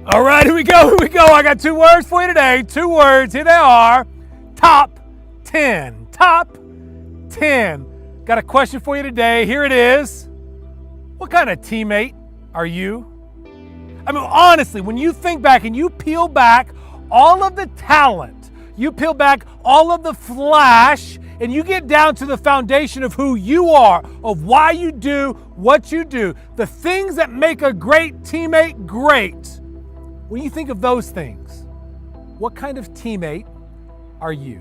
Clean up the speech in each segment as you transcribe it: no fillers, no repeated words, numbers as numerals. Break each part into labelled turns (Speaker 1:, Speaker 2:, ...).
Speaker 1: All right, here we go. I got 2 words for you today. 2 words. Here they are. Top 10. Top 10. Got a question for you today. Here it is. What kind of teammate are you? I mean, honestly, when you think back and you peel back all of the talent, you peel back all of the flash, and you get down to the foundation of who you are, of why you do what you do, the things that make a great teammate great. When you think of those things, what kind of teammate are you?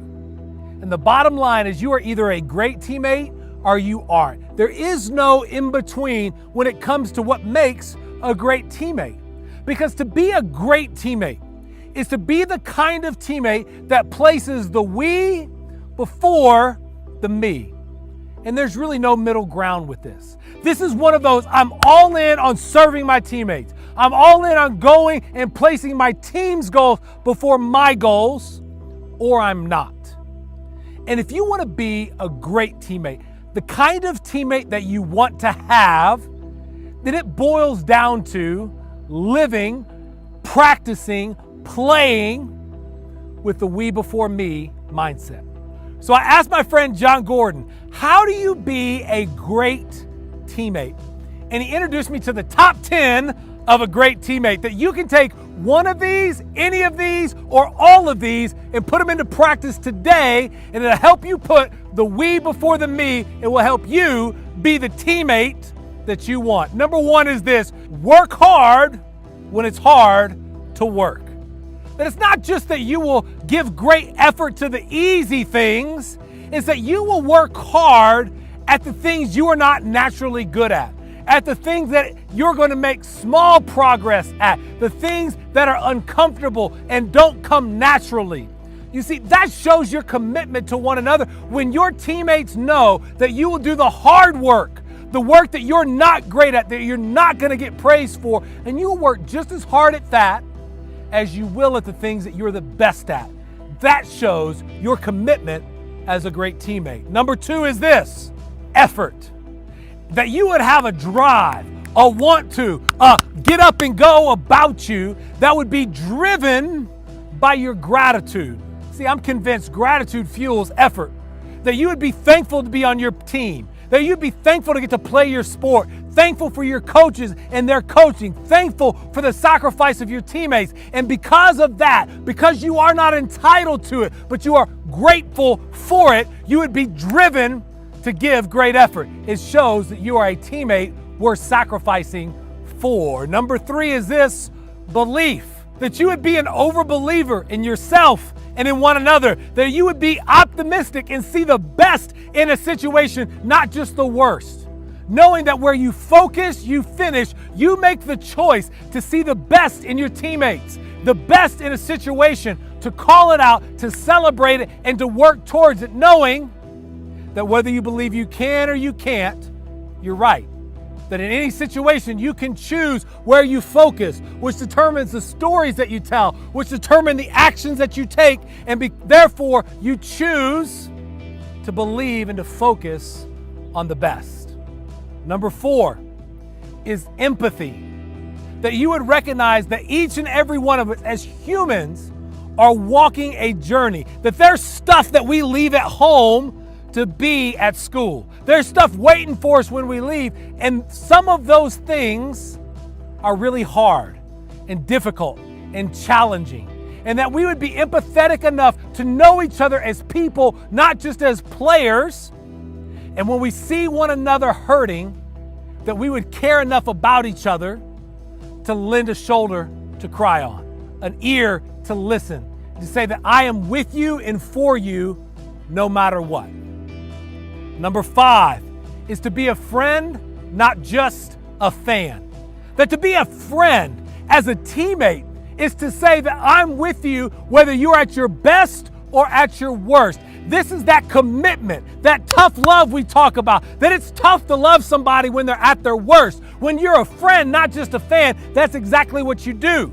Speaker 1: And the bottom line is you are either a great teammate or you aren't. There is no in between when it comes to what makes a great teammate. Because to be a great teammate is to be the kind of teammate that places the we before the me. And there's really no middle ground with this. This is one of those, I'm all in on serving my teammates. I'm all in on going and placing my team's goals before my goals, or I'm not. And if you want to be a great teammate, the kind of teammate that you want to have, then it boils down to living, practicing, playing with the we before me mindset. So I asked my friend John Gordon, how do you be a great teammate? And he introduced me to the top 10 of a great teammate, that you can take one of these, any of these, or all of these and put them into practice today, and it'll help you put the we before the me. It will help you be the teammate that you want. Number 1 is this: work hard when it's hard to work. That it's not just that you will give great effort to the easy things, it's that you will work hard at the things you are not naturally good at the things that you're going to make small progress at, the things that are uncomfortable and don't come naturally. You see, that shows your commitment to one another when your teammates know that you will do the hard work, the work that you're not great at, that you're not going to get praised for, and you will work just as hard at that as you will at the things that you're the best at. That shows your commitment as a great teammate. Number 2 is this: effort. That you would have a drive, a want to, get up and go about you that would be driven by your gratitude. See, I'm convinced gratitude fuels effort. That you would be thankful to be on your team. That you'd be thankful to get to play your sport. Thankful for your coaches and their coaching. Thankful for the sacrifice of your teammates. And because of that, because you are not entitled to it, but you are grateful for it, you would be driven to give great effort. It shows that you are a teammate worth sacrificing for. Number 3 is this: belief. That you would be an overbeliever in yourself and in one another. That you would be optimistic and see the best in a situation, not just the worst. Knowing that where you focus, you finish. You make the choice to see the best in your teammates, the best in a situation, to call it out, to celebrate it, and to work towards it, knowing that whether you believe you can or you can't, you're right. That in any situation you can choose where you focus, which determines the stories that you tell, which determine the actions that you take, and therefore you choose to believe and to focus on the best. Number 4 is empathy. That you would recognize that each and every one of us as humans are walking a journey. That there's stuff that we leave at home to be at school. There's stuff waiting for us when we leave, and some of those things are really hard and difficult and challenging. And that we would be empathetic enough to know each other as people, not just as players. And when we see one another hurting, that we would care enough about each other to lend a shoulder to cry on, an ear to listen, to say that I am with you and for you no matter what. Number 5 is to be a friend, not just a fan. That to be a friend as a teammate is to say that I'm with you whether you're at your best or at your worst. This is that commitment, that tough love we talk about, that it's tough to love somebody when they're at their worst. When you're a friend, not just a fan, that's exactly what you do.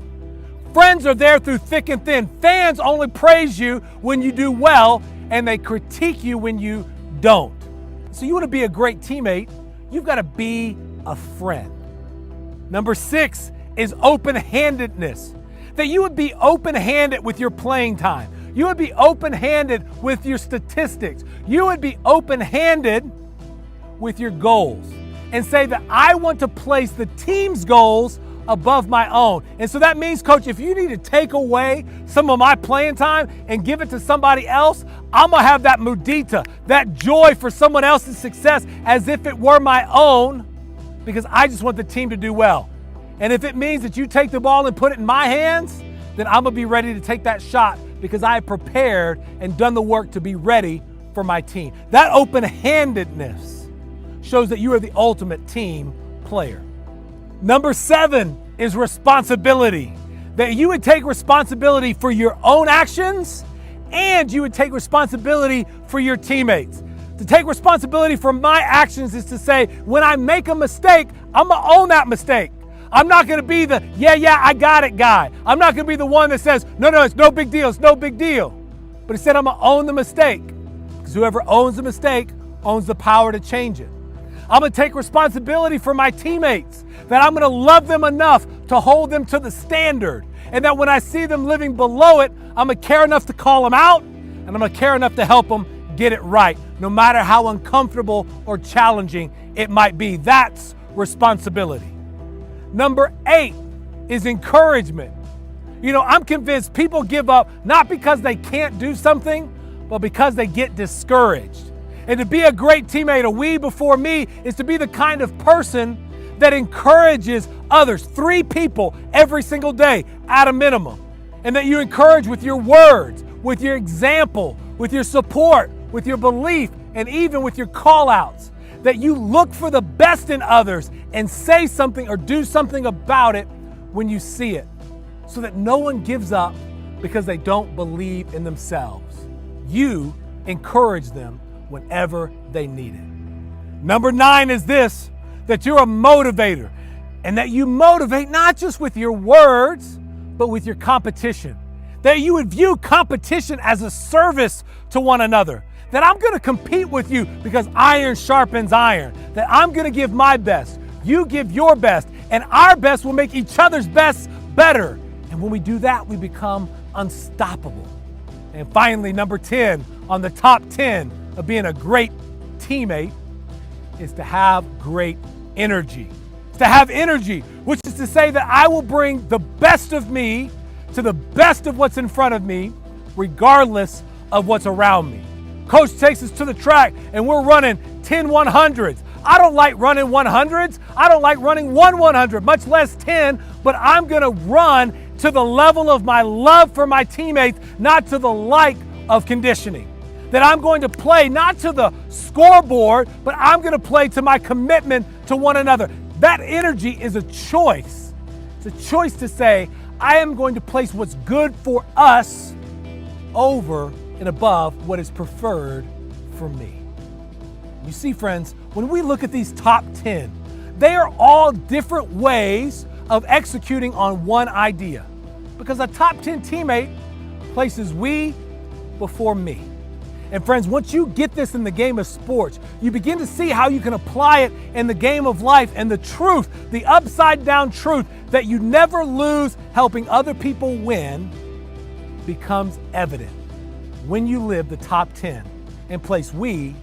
Speaker 1: Friends are there through thick and thin. Fans only praise you when you do well, and they critique you when you don't. So you want to be a great teammate, you've got to be a friend. Number 6 is open-handedness. that you would be open-handed with your playing time. You would be open-handed with your statistics. You would be open-handed with your goals and say that I want to place the team's goals above my own. And so that means, Coach, if you need to take away some of my playing time and give it to somebody else, I'm going to have that mudita, that joy for someone else's success as if it were my own, because I just want the team to do well. And if it means that you take the ball and put it in my hands, then I'm going to be ready to take that shot because I have prepared and done the work to be ready for my team. That open-handedness shows that you are the ultimate team player. Number 7 is responsibility. That you would take responsibility for your own actions and you would take responsibility for your teammates. To take responsibility for my actions is to say, when I make a mistake, I'm going to own that mistake. I'm not going to be the, yeah, I got it guy. I'm not going to be the one that says, no, it's no big deal, it's no big deal. But instead, I'm going to own the mistake. Because whoever owns the mistake owns the power to change it. I'm going to take responsibility for my teammates, that I'm going to love them enough to hold them to the standard, and that when I see them living below it, I'm going to care enough to call them out, and I'm going to care enough to help them get it right, no matter how uncomfortable or challenging it might be. That's responsibility. Number 8 is encouragement. You know, I'm convinced people give up not because they can't do something, but because they get discouraged. And to be a great teammate, a we before me, is to be the kind of person that encourages others, 3 people every single day at a minimum. And that you encourage with your words, with your example, with your support, with your belief, and even with your call-outs. That you look for the best in others and say something or do something about it when you see it. So that no one gives up because they don't believe in themselves. You encourage them whenever they need it. Number 9 is this, that you're a motivator, and that you motivate not just with your words, but with your competition. That you would view competition as a service to one another. That I'm going to compete with you because iron sharpens iron. That I'm going to give my best, you give your best, and our best will make each other's best better. And when we do that, we become unstoppable. And finally, number 10 on the top 10 of being a great teammate is to have great energy. It's to have energy, which is to say that I will bring the best of me to the best of what's in front of me, regardless of what's around me. Coach takes us to the track and we're running 10 100s. I don't like running 100s. I don't like running 100, much less 10, but I'm going to run to the level of my love for my teammates, not to the like of conditioning. That I'm going to play not to the scoreboard, but I'm going to play to my commitment to one another. That energy is a choice. It's a choice to say, I am going to place what's good for us over and above what is preferred for me. You see, friends, when we look at these top 10, they are all different ways of executing on one idea. Because a top 10 teammate places we before me. And friends, once you get this in the game of sports, you begin to see how you can apply it in the game of life, and the truth, the upside down truth that you never lose helping other people win becomes evident when you live the top 10 and place we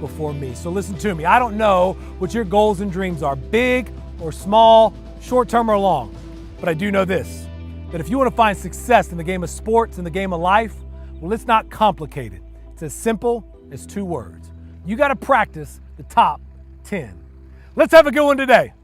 Speaker 1: before me. So listen to me. I don't know what your goals and dreams are, big or small, short term or long, but I do know this, that if you want to find success in the game of sports, in the game of life, well, it's not complicated. It's as simple as 2 words. You got to practice the top 10. Let's have a good one today.